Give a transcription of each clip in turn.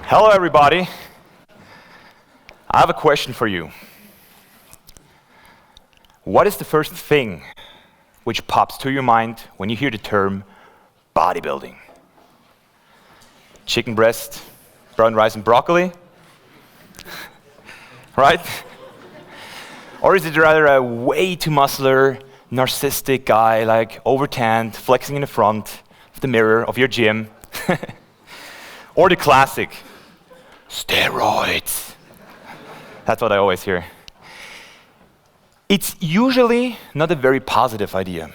Hello everybody. I have a question for you. What is the first thing which pops to your mind when you hear the term bodybuilding? Chicken breast, brown rice and broccoli? Right? Or is it rather a way too muscular, narcissistic guy, like over-tanned, flexing in the front of the mirror of your gym? Or the classic, steroids. That's what I always hear. It's usually not a very positive idea.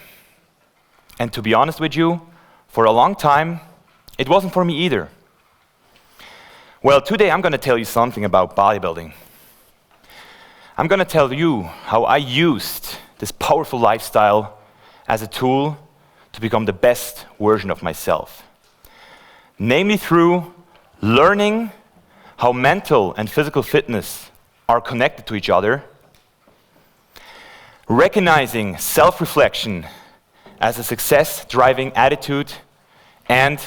And to be honest with you, for a long time, it wasn't for me either. Well, today I'm going to tell you something about bodybuilding. I'm going to tell you how I used this powerful lifestyle as a tool to become the best version of myself. Namely through learning how mental and physical fitness are connected to each other, recognizing self-reflection as a success-driving attitude, and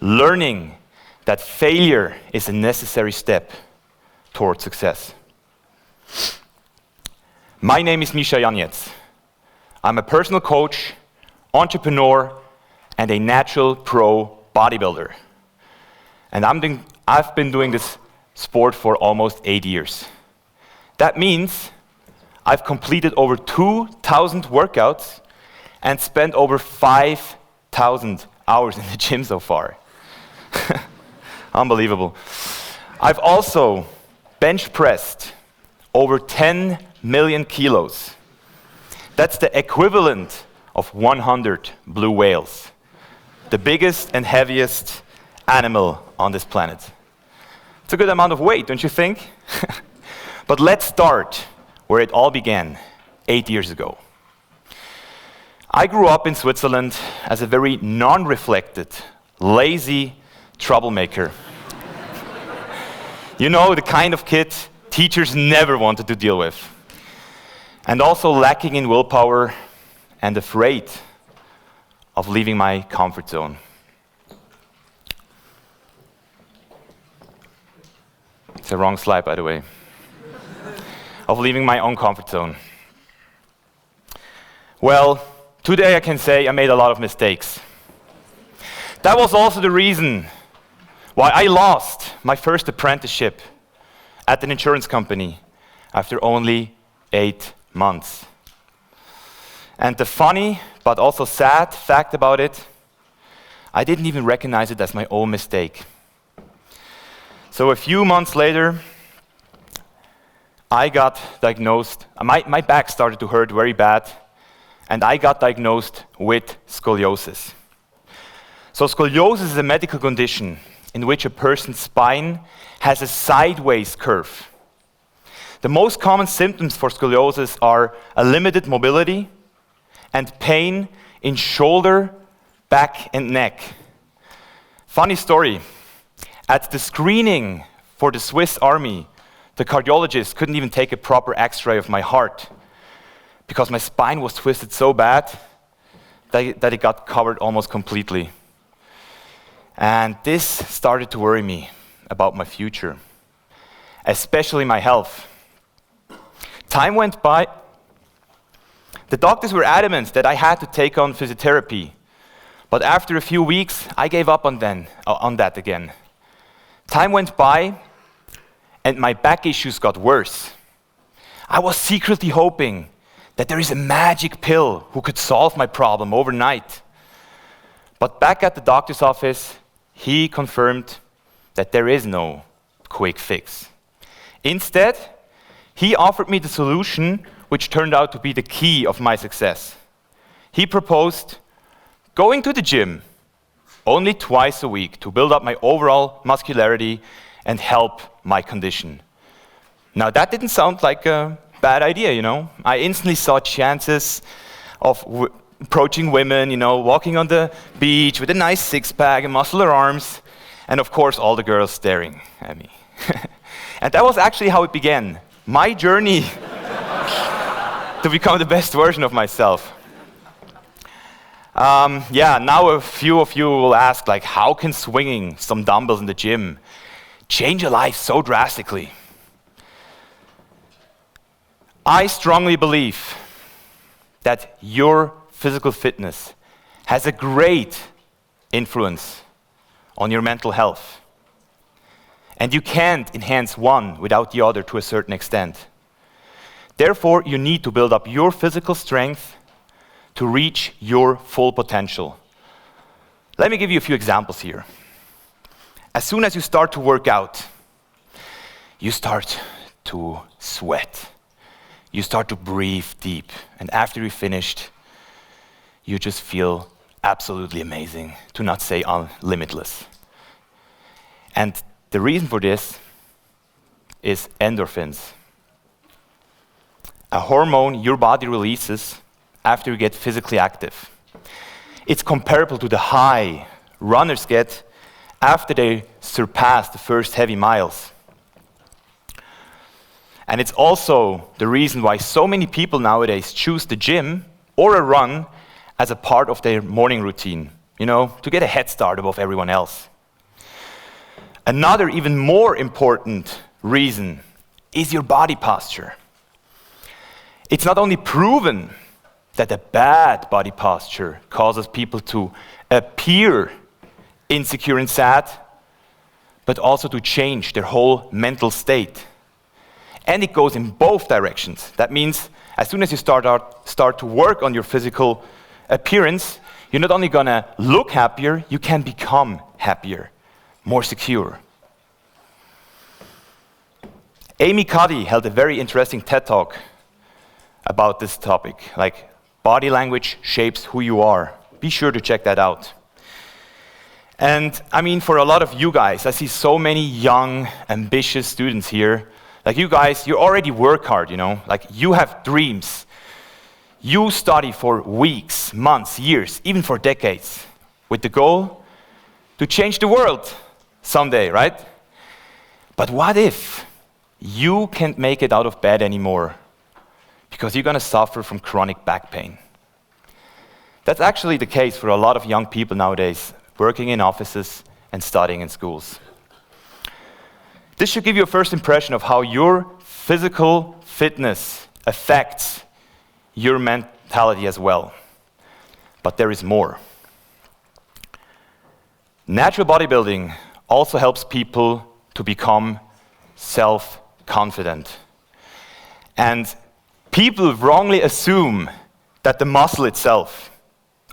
learning that failure is a necessary step toward success. My name is Mischa Janiec. I'm a personal coach, entrepreneur, and a natural pro bodybuilder. And I've been doing this sport for almost 8 years. That means I've completed over 2,000 workouts and spent over 5,000 hours in the gym so far. Unbelievable. I've also bench pressed over 10 million kilos. That's the equivalent of 100 blue whales, the biggest and heaviest animal on this planet. It's a good amount of weight, don't you think? But let's start where it all began 8 years ago. I grew up in Switzerland as a very non-reflected, lazy troublemaker. You know, the kind of kid teachers never wanted to deal with. And also lacking in willpower and afraid of leaving my comfort zone. It's the wrong slide, by the way. Of leaving my own comfort zone. Well, today I can say I made a lot of mistakes. That was also the reason why I lost my first apprenticeship at an insurance company after only 8 months. And the funny, but also sad fact about it, I didn't even recognize it as my own mistake. So a few months later, I got diagnosed, my back started to hurt very bad, and I got diagnosed with scoliosis. So scoliosis is a medical condition in which a person's spine has a sideways curve. The most common symptoms for scoliosis are a limited mobility and pain in shoulder, back, and neck. Funny story, at the screening for the Swiss Army, the cardiologist couldn't even take a proper x-ray of my heart because my spine was twisted so bad that it got covered almost completely. And this started to worry me about my future, especially my health. Time went by. The doctors were adamant that I had to take on physiotherapy, but after a few weeks, I gave up on that again. Time went by, and my back issues got worse. I was secretly hoping that there is a magic pill who could solve my problem overnight. But back at the doctor's office, he confirmed that there is no quick fix. Instead, he offered me the solution which turned out to be the key of my success. He proposed going to the gym only twice a week to build up my overall muscularity and help my condition. Now that didn't sound like a bad idea, you know. I instantly saw chances of approaching women, you know, walking on the beach with a nice six-pack and muscular arms, and of course all the girls staring at me. And that was actually how it began. My journey to become the best version of myself. Now a few of you will ask, like, how can swinging some dumbbells in the gym change a life so drastically. I strongly believe that your physical fitness has a great influence on your mental health. And you can't enhance one without the other to a certain extent. Therefore, you need to build up your physical strength to reach your full potential. Let me give you a few examples here. As soon as you start to work out, you start to sweat. You start to breathe deep. And after you're finished, you just feel absolutely amazing, to not say limitless. And the reason for this is endorphins, a hormone your body releases after you get physically active. It's comparable to the high runners get after they surpass the first heavy miles. And it's also the reason why so many people nowadays choose the gym or a run as a part of their morning routine, to get a head start above everyone else. Another even more important reason is your body posture. It's not only proven that a bad body posture causes people to appear insecure and sad, but also to change their whole mental state. And it goes in both directions. That means as soon as you start to work on your physical appearance, you're not only gonna look happier, you can become happier, more secure. Amy Cuddy held a very interesting TED Talk about this topic, like body language shapes who you are. Be sure to check that out. And I mean, for a lot of you guys, I see so many young, ambitious students here. Like you guys, you already work hard, like you have dreams. You study for weeks, months, years, even for decades, with the goal to change the world someday, right? But what if you can't make it out of bed anymore because you're gonna suffer from chronic back pain? That's actually the case for a lot of young people nowadays, working in offices and studying in schools. This should give you a first impression of how your physical fitness affects your mentality as well. But there is more. Natural bodybuilding also helps people to become self-confident. And people wrongly assume that the muscle itself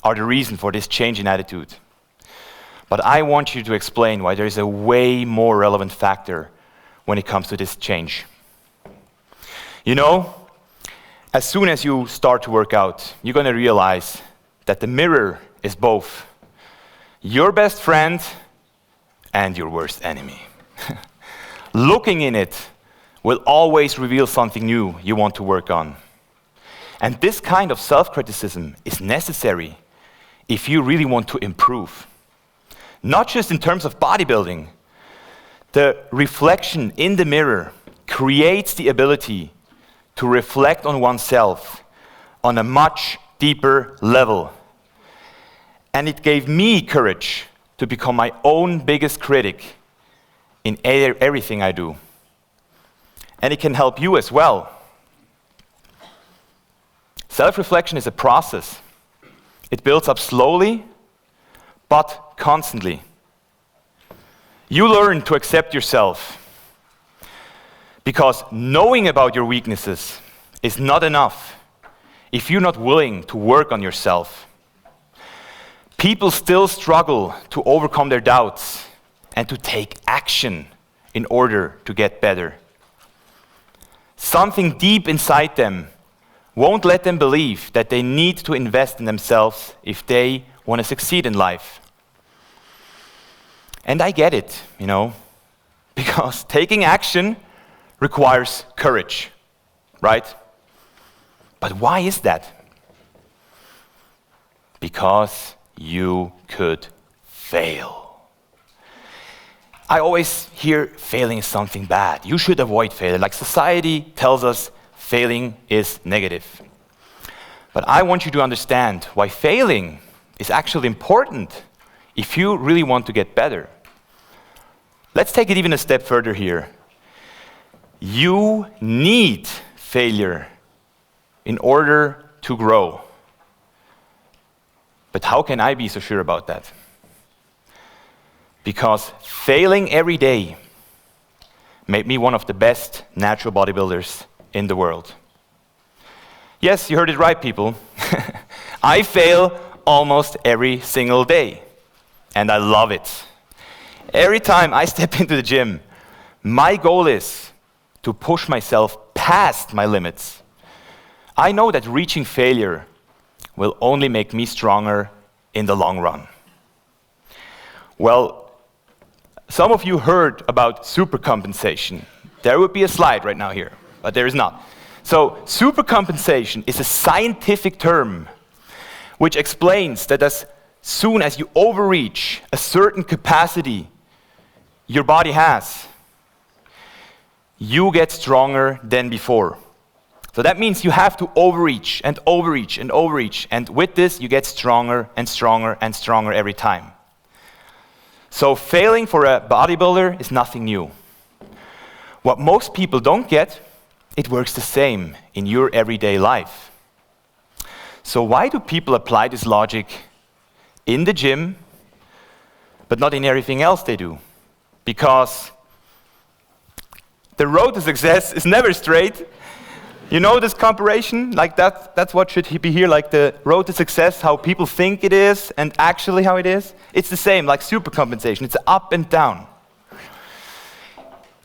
are the reason for this change in attitude. But I want you to explain why there is a way more relevant factor when it comes to this change. As soon as you start to work out, you're going to realize that the mirror is both your best friend and your worst enemy. Looking in it will always reveal something new you want to work on. And this kind of self-criticism is necessary if you really want to improve. Not just in terms of bodybuilding. The reflection in the mirror creates the ability to reflect on oneself on a much deeper level. And it gave me courage to become my own biggest critic in everything I do. And it can help you as well. Self-reflection is a process. It builds up slowly, but constantly. You learn to accept yourself, because knowing about your weaknesses is not enough if you're not willing to work on yourself. People still struggle to overcome their doubts and to take action in order to get better. Something deep inside them won't let them believe that they need to invest in themselves if they want to succeed in life. And I get it, because taking action requires courage, right? But why is that? Because you could fail. I always hear failing is something bad. You should avoid failure. Like society tells us failing is negative. But I want you to understand why failing is actually important if you really want to get better. Let's take it even a step further here. You need failure in order to grow. But how can I be so sure about that? Because failing every day made me one of the best natural bodybuilders in the world. Yes, you heard it right, people. I fail almost every single day, and I love it. Every time I step into the gym, my goal is to push myself past my limits. I know that reaching failure will only make me stronger in the long run. Well, some of you heard about supercompensation. There would be a slide right now here, but there is not. So supercompensation is a scientific term which explains that as soon as you overreach a certain capacity your body has, you get stronger than before. So that means you have to overreach and overreach and overreach, and with this you get stronger and stronger and stronger every time. So failing for a bodybuilder is nothing new. What most people don't get, it works the same in your everyday life. So why do people apply this logic in the gym, but not in everything else they do? Because the road to success is never straight. You know this comparison? Like that's what should be here, like the road to success, how people think it is and actually how it is. It's the same, like supercompensation. It's up and down.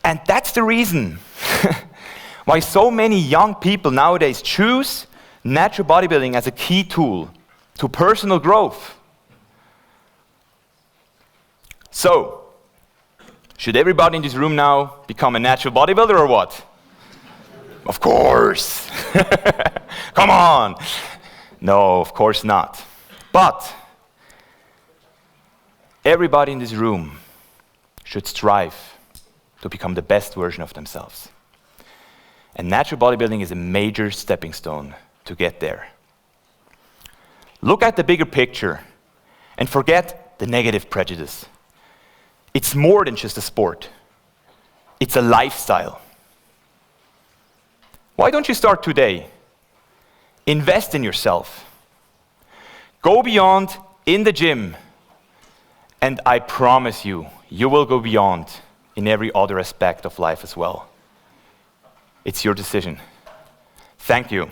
And that's the reason why so many young people nowadays choose natural bodybuilding as a key tool to personal growth. So, should everybody in this room now become a natural bodybuilder or what? Of course. Come on. No, of course not. But everybody in this room should strive to become the best version of themselves. And natural bodybuilding is a major stepping stone to get there. Look at the bigger picture and forget the negative prejudice. It's more than just a sport. It's a lifestyle. Why don't you start today? Invest in yourself. Go beyond in the gym, and I promise you, you will go beyond in every other aspect of life as well. It's your decision. Thank you.